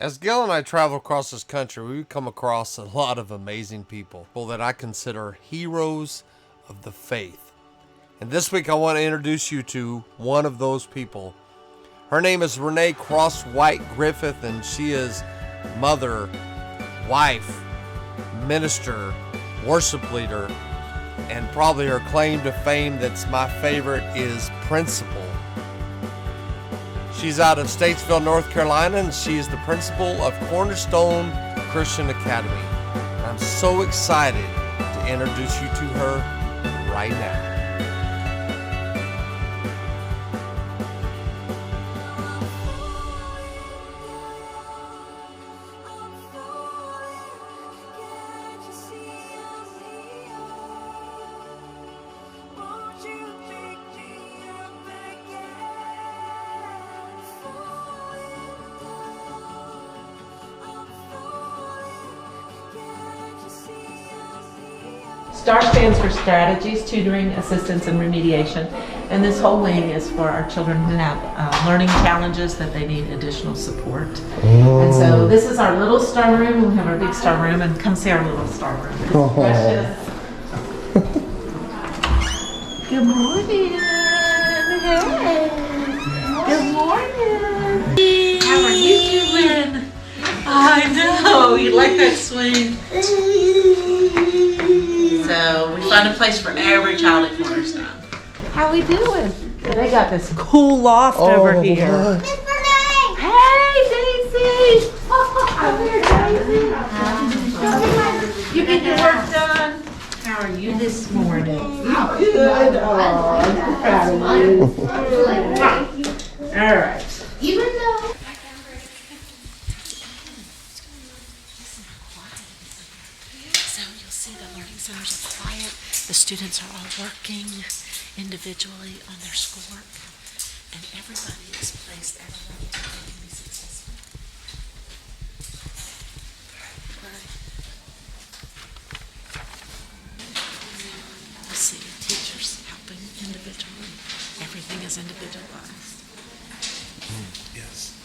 As Gail and I travel across this country, we come across a lot of amazing people that I consider heroes of the faith. And this week I want to introduce you to one of those people. Her name is Renee Crosswhite Griffith, and she is mother, wife, minister, worship leader, and probably her claim to fame that's my favorite is principal. She's out of Statesville, North Carolina, and she is the principal of Cornerstone Christian Academy. And I'm so excited to introduce you to her right now. STAR stands for Strategies, Tutoring, Assistance, and Remediation. And this whole wing is for our children who have learning challenges that they need additional support. And so this is our little star room. We have our big star room, and come see our little star room. It's precious. Good morning. Hey. Good morning. How are you doing? I know. You like that swing? So we find a place for every child at Cornerstone. How we doing? They got this cool loft over here. Miss Renee! Hey, Daisy! Come here, Daisy. You get your work done. How are you this morning? Good. Oh, I'm proud of you. All right. Even though So you'll see the learning centers are quiet. The students are all working individually on their schoolwork, and everybody is placed at a level to be successful. You'll see teachers helping individually. Everything is individualized. Yes.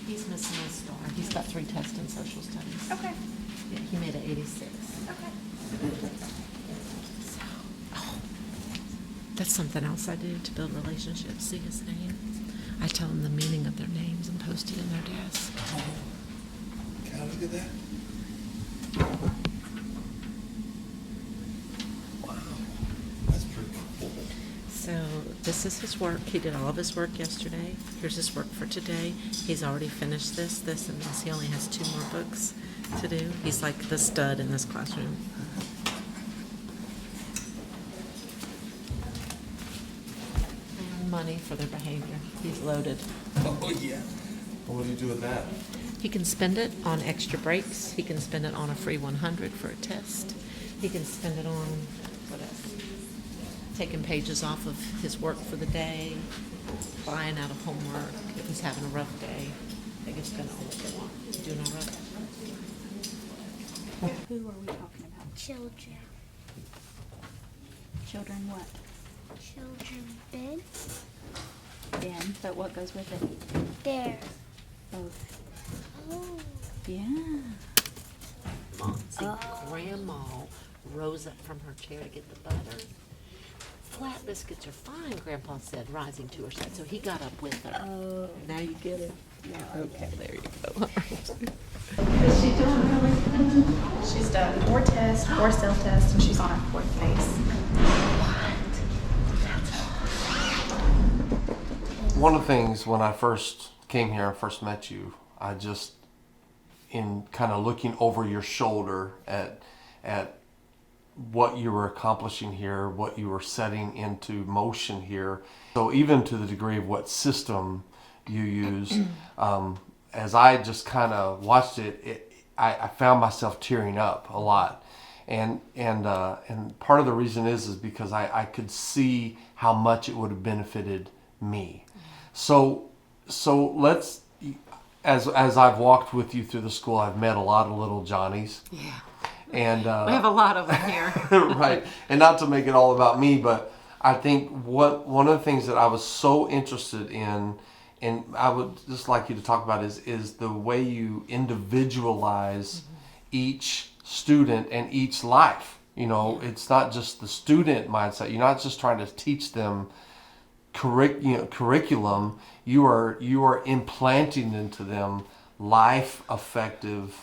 He's missing a star. He's got 3 tests in social studies. okay. Yeah, he made an 86. So, that's something else I do to build relationships. See his name? I tell them the meaning of their names and post it in their desk. Can I look at that? Wow, that's pretty cool. So this is his work. He did all of his work yesterday. Here's his work for today. He's already finished this, and this. He only has 2 more books to do. He's like the stud in this classroom. And money for their behavior. He's loaded. Oh, yeah. Well, what do you do with that? He can spend it on extra breaks. He can spend it on a free 100 for a test. He can spend it on, what else? Taking pages off of his work for the day, buying out of homework. If he's having a rough day, they can spend all that they want. You doing all right? Who are we talking about? children, Children what? children, bed, Ben, but what goes with it? there. Both. Oh, Yeah. See, Grandma rose up from her chair to get the butter. Flat biscuits are fine, Grandpa said, rising to her side. So he got up with her. Oh. Now you get it? Yeah. Okay, there you go. Is she doing really good? She's done 4 tests, 4 self-tests, and she's on her 4th phase. One of the things when I first came here and first met you, I just, in kind of looking over your shoulder at what you were accomplishing here, what you were setting into motion here. So even to the degree of what system you use, as I just kind of watched it, I found myself tearing up a lot. And part of the reason is because I could see how much it would have benefited me. So let's, as I've walked with you through the school, I've met a lot of little Johnnies. Yeah. And We have a lot of them here. right. And not to make it all about me, but I think one of the things that I was so interested in, and I would just like you to talk about is the way you individualize each student and each life. You know, it's not just the student mindset. You're not just trying to teach them curriculum. You are implanting into them life effective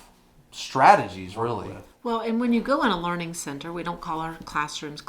strategies, really. Well, and when you go in a learning center, we don't call our classrooms,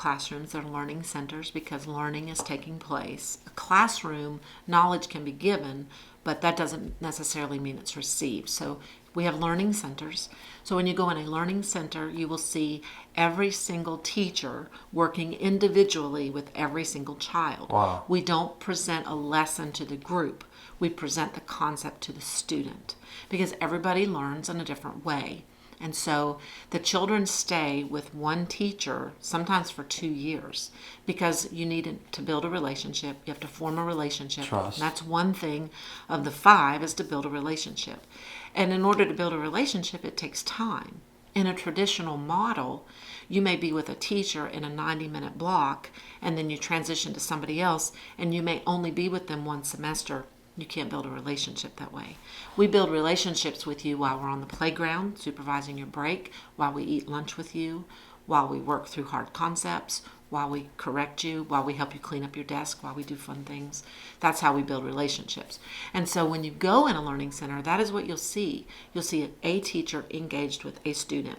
they're learning centers because learning is taking place. A classroom, knowledge can be given, but that doesn't necessarily mean it's received. So we have learning centers. So when you go in a learning center, you will see every single teacher working individually with every single child. Wow. We don't present a lesson to the group. We present the concept to the student because everybody learns in a different way. And so the children stay with one teacher, sometimes for 2 years, because you need to build a relationship. You have to form a relationship. Trust. And that's one thing of the 5 is to build a relationship. And in order to build a relationship, it takes time. In a traditional model, you may be with a teacher in a 90-minute block, and then you transition to somebody else, and you may only be with them one semester. You can't build a relationship that way. We build relationships with you while we're on the playground, supervising your break, while we eat lunch with you, while we work through hard concepts, while we correct you, while we help you clean up your desk, while we do fun things. That's how we build relationships. And so when you go in a learning center, that is what you'll see. You'll see a teacher engaged with a student,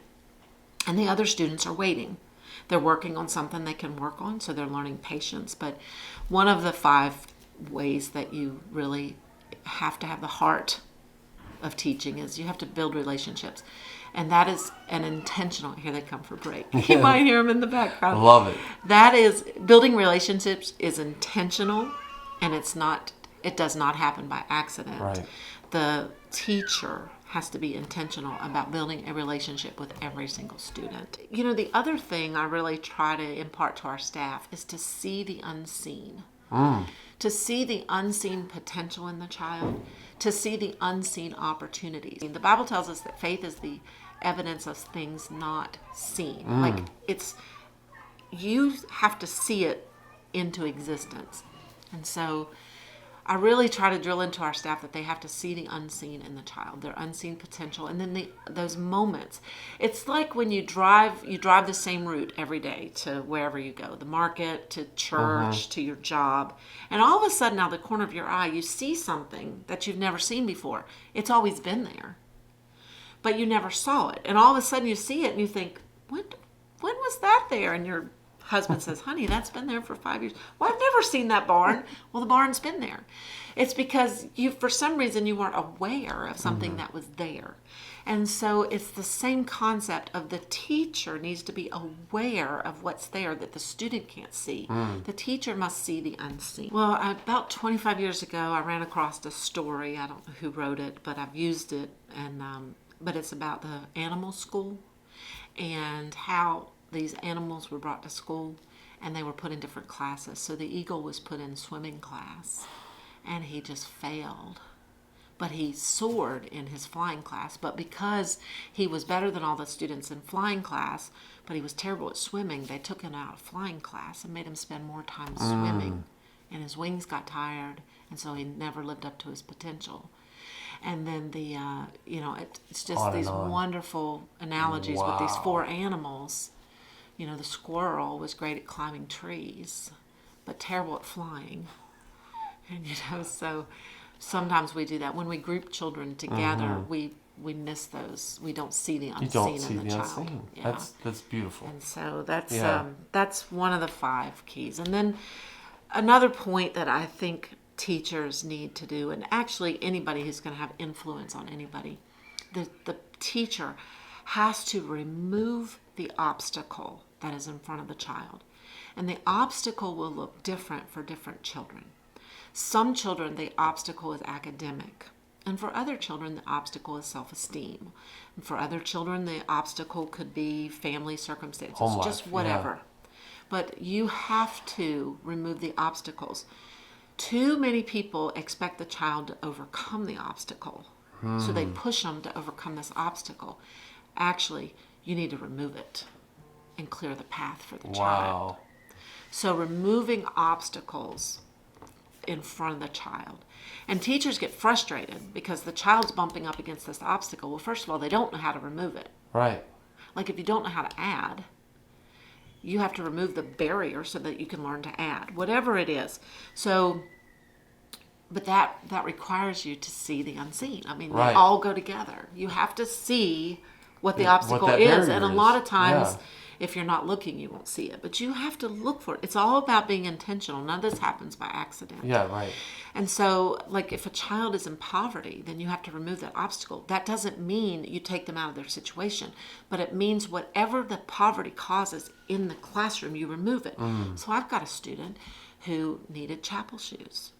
and the other students are waiting. They're working on something they can work on, so they're learning patience. But one of the 5 ways that you really have to have the heart of teaching is you have to build relationships, and that is an intentional. Here they come for break. You might hear them in the background. Love it. That is, building relationships is intentional, and it does not happen by accident. Right. The teacher has to be intentional about building a relationship with every single student. You know, the other thing I really try to impart to our staff is to see the unseen. To see the unseen potential in the child, to see the unseen opportunities. The Bible tells us that faith is the evidence of things not seen. Like you have to see it into existence. And so I really try to drill into our staff that they have to see the unseen in the child, their unseen potential, and then those moments. It's like when you drive the same route every day to wherever you go, the market, to church, to your job, and all of a sudden out of the corner of your eye, you see something that you've never seen before. It's always been there, but you never saw it. And all of a sudden you see it and you think, when was that there? And your husband says, honey, that's been there for 5 years. Well, I've never seen that barn. Well, the barn's been there. It's because for some reason you weren't aware of something that was there. And so it's the same concept of the teacher needs to be aware of what's there that the student can't see. The teacher must see the unseen. Well, about 25 years ago, I ran across a story. I don't know who wrote it, but I've used it. But it's about the animal school and how these animals were brought to school and they were put in different classes. So the eagle was put in swimming class and he just failed. But he soared in his flying class. But because he was better than all the students in flying class, but he was terrible at swimming, they took him out of flying class and made him spend more time swimming. And his wings got tired, and so he never lived up to his potential. And then it's just On and these on. wonderful analogies with these 4 animals. You know, the squirrel was great at climbing trees, but terrible at flying. And, so sometimes we do that. When we group children together, we miss those. We don't see the You unseen don't see in the the child. unseen. Yeah. That's beautiful. And so that's Yeah. that's one of the 5 keys. And then another point that I think teachers need to do, and actually anybody who's going to have influence on anybody, the teacher has to remove the obstacle that is in front of the child. And the obstacle will look different for different children. Some children, the obstacle is academic. And for other children, the obstacle is self-esteem. And for other children, the obstacle could be family circumstances, Home life, just whatever. But you have to remove the obstacles. Too many people expect the child to overcome the obstacle. So they push them to overcome this obstacle. Actually, you need to remove it and clear the path for the child. Wow. So removing obstacles in front of the child. And teachers get frustrated because the child's bumping up against this obstacle. Well, first of all, they don't know how to remove it. Right. Like if you don't know how to add, you have to remove the barrier so that you can learn to add, whatever it is. So, but that requires you to see the unseen. I mean, Right. they all go together. You have to see what the Yeah, what obstacle that is. barrier And a is. lot of times, Yeah. if you're not looking, you won't see it. But you have to look for it. It's all about being intentional. None of this happens by accident. Yeah, right. And so, like, if a child is in poverty, then you have to remove that obstacle. That doesn't mean you take them out of their situation, but it means whatever the poverty causes in the classroom, you remove it. So I've got a student who needed chapel shoes.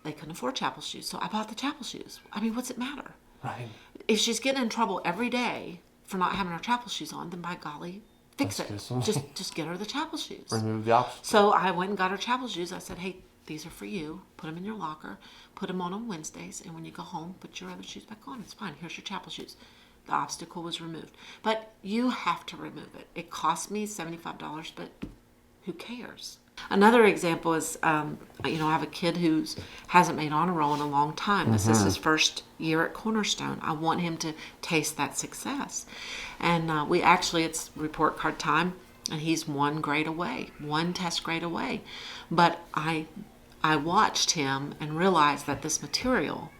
They couldn't afford chapel shoes, so I bought the chapel shoes. I mean, what's it matter? Right. If she's getting in trouble every day for not having her chapel shoes on, then by golly, fix Let's it. get some- Just get her the chapel shoes. Remove the obstacle. So I went and got her chapel shoes. I said, hey, these are for you. Put them in your locker. Put them on Wednesdays. And when you go home, put your other shoes back on. It's fine. Here's your chapel shoes. The obstacle was removed. But you have to remove it. It cost me $75, but who cares? Another example is, I have a kid who hasn't made honor roll in a long time. This is his first year at Cornerstone. I want him to taste that success. And it's report card time, and he's one test grade away. But I watched him and realized that this material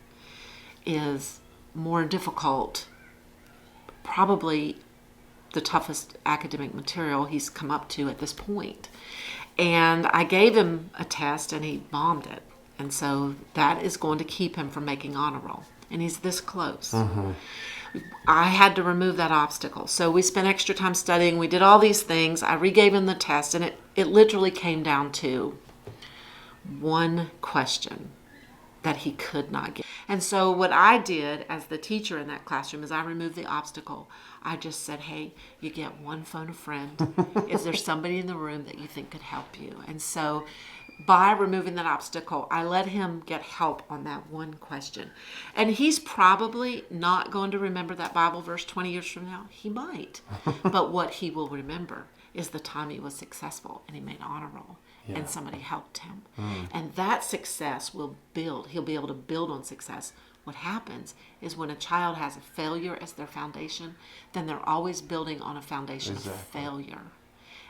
is more difficult, probably the toughest academic material he's come up to at this point. And I gave him a test and he bombed it. And so that is going to keep him from making honor roll. And he's this close. I had to remove that obstacle. So we spent extra time studying. We did all these things. I regave him the test, and it literally came down to one question that he could not get. And so what I did as the teacher in that classroom is I removed the obstacle. I just said, hey, you get one phone a friend. Is there somebody in the room that you think could help you? And so by removing that obstacle, I let him get help on that one question. And he's probably not going to remember that Bible verse 20 years from now. He might. But what he will remember is the time he was successful and he made honor roll. Yeah. And somebody helped him. And that success will build. He'll be able to build on success. What happens is when a child has a failure as their foundation, then they're always building on a foundation of failure.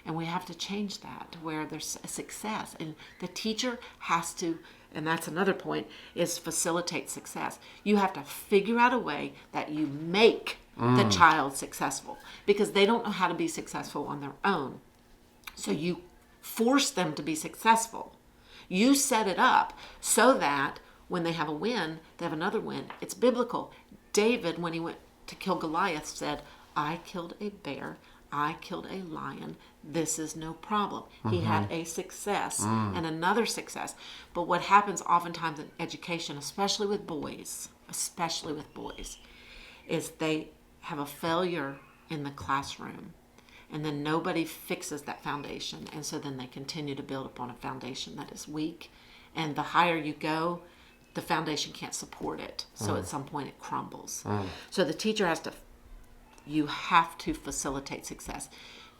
And we have to change that to where there's a success. And the teacher has to, and that's another point, is facilitate success. You have to figure out a way that you make the child successful, because they don't know how to be successful on their own. So you force them to be successful. You set it up so that when they have a win, they have another win. It's biblical. David, when he went to kill Goliath, said, I killed a bear, I killed a lion, this is no problem. He had a success and another success. But what happens oftentimes in education, especially with boys, is they have a failure in the classroom. And then nobody fixes that foundation. And so then they continue to build upon a foundation that is weak. And the higher you go, the foundation can't support it. So at some point it crumbles. So the teacher you have to facilitate success.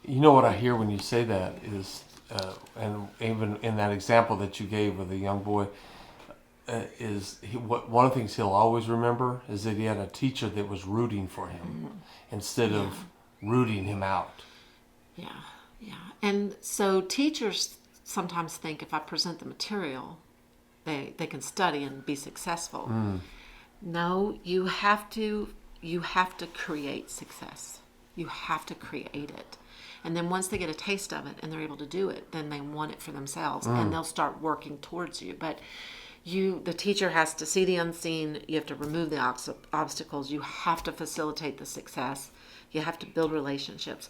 You know what I hear when you say that is, and even in that example that you gave with the young boy, one of the things he'll always remember is that he had a teacher that was rooting for him instead of rooting him out. Yeah. And so teachers sometimes think if I present the material, they can study and be successful. No, you have to create success. You have to create it. And then once they get a taste of it and they're able to do it, then they want it for themselves and they'll start working towards you. But the teacher has to see the unseen. You have to remove the obstacles. You have to facilitate the success. You have to build relationships.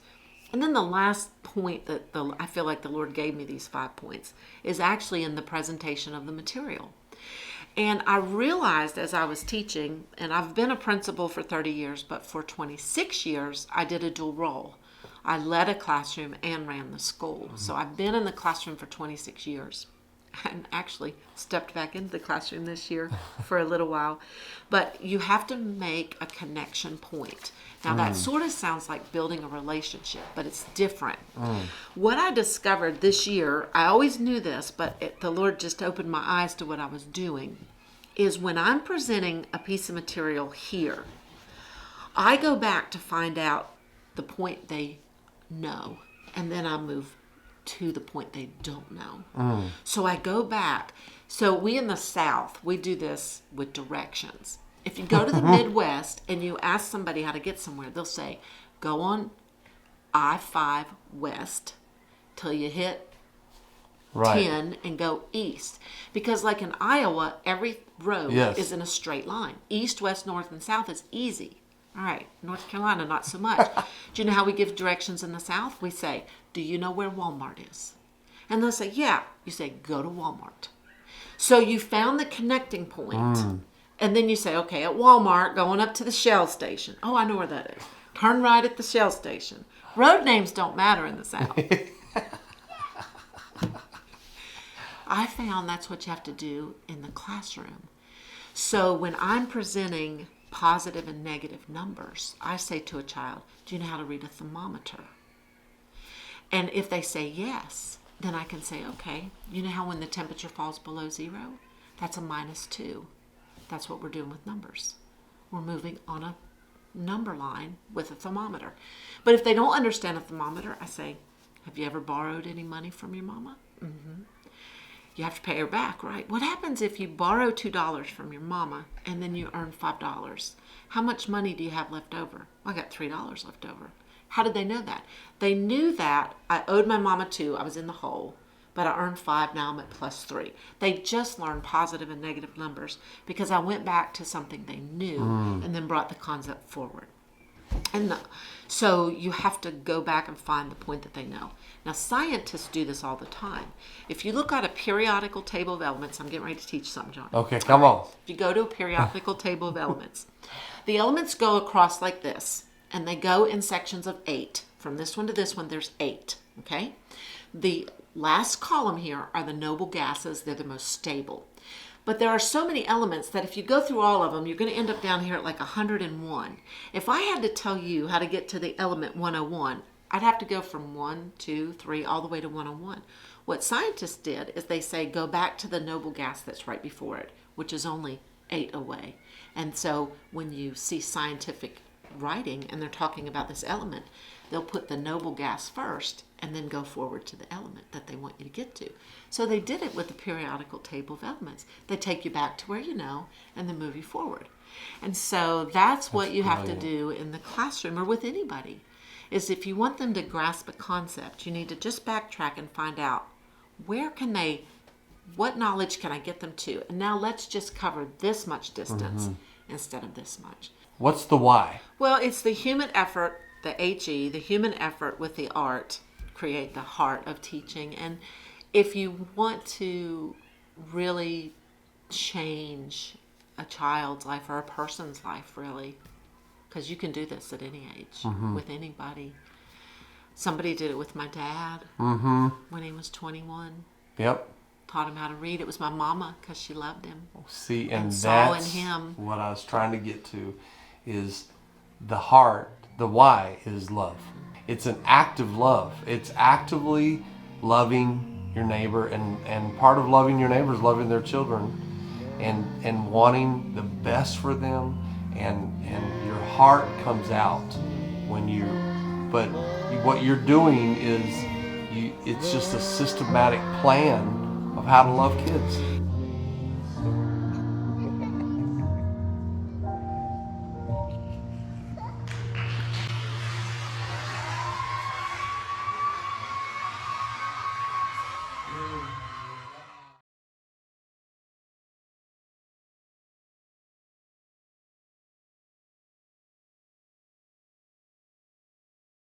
And then the last point that I feel like the Lord gave me, these 5 points, is actually in the presentation of the material. And I realized as I was teaching, and I've been a principal for 30 years, but for 26 years, I did a dual role. I led a classroom and ran the school. So I've been in the classroom for 26 years. and actually stepped back into the classroom this year for a little while. But you have to make a connection point. Now that sort of sounds like building a relationship, but it's different. What I discovered this year, I always knew this, but the Lord just opened my eyes to what I was doing, is when I'm presenting a piece of material here, I go back to find out the point they know, and then I move to the point they don't know. So I go back. So we in the South, we do this with directions. If you go to the Midwest and you ask somebody how to get somewhere, they'll say, go on I-5 West till you hit 10 and go east. Because like in Iowa, every road is in a straight line. East, west, north, and south is easy. All right, North Carolina, not so much. Do you know how we give directions in the South? We say, do you know where Walmart is? And they'll say, yeah. You say, go to Walmart. So you found the connecting point. And then you say, okay, at Walmart, going up to the Shell station. Oh, I know where that is. Turn right at the Shell station. Road names don't matter in the South. I found that's what you have to do in the classroom. So when I'm presenting positive and negative numbers, I say to a child, do you know how to read a thermometer? And if they say yes, then I can say, okay, you know how when the temperature falls below 0? That's a -2. That's what we're doing with numbers. We're moving on a number line with a thermometer. But if they don't understand a thermometer, I say, have you ever borrowed any money from your mama? You have to pay her back, right? What happens if you borrow $2 from your mama and then you earn $5? How much money do you have left over? Well, I got $3 left over. How did they know that? They knew that I owed my mama 2. I was in the hole. But I earned 5, now I'm at +3. They just learned positive and negative numbers because I went back to something they knew and then brought the concept forward. And so you have to go back and find the point that they know. Now, scientists do this all the time. If you look at a periodical table of elements, I'm getting ready to teach something, John. Okay, come on. If you go to a periodical table of elements, the elements go across like this, and they go in sections of 8. From this one to this one, there's 8, okay? The last column here are the noble gases. They're the most stable. But there are so many elements that if you go through all of them, you're going to end up down here at like 101. If I had to tell you how to get to the element 101, I'd have to go from 1, 2, 3, all the way to 101. What scientists did is they say, go back to the noble gas that's right before it, which is only 8 away. And so when you see scientific writing and they're talking about this element, they'll put the noble gas first and then go forward to the element that they want you to get to. So they did it with the periodical table of elements. They take you back to where you know and then move you forward. And so that's what you have to do in the classroom or with anybody, is if you want them to grasp a concept, you need to just backtrack and find out what knowledge can I get them to? And now let's just cover this much distance instead of this much. What's the why? Well, it's the human effort, the HE, the human effort with the art, create the heart of teaching. And if you want to really change a child's life or a person's life, really, because you can do this at any age with anybody. Somebody did it with my dad when he was 21. Yep. Taught him how to read. It was my mama because she loved him. See, and saw that's in him what I was trying to get to, is the heart, the why is love. It's an act of love. It's actively loving your neighbor, and part of loving your neighbor is loving their children and wanting the best for them, and your heart comes out when what you're doing is it's just a systematic plan of how to love kids.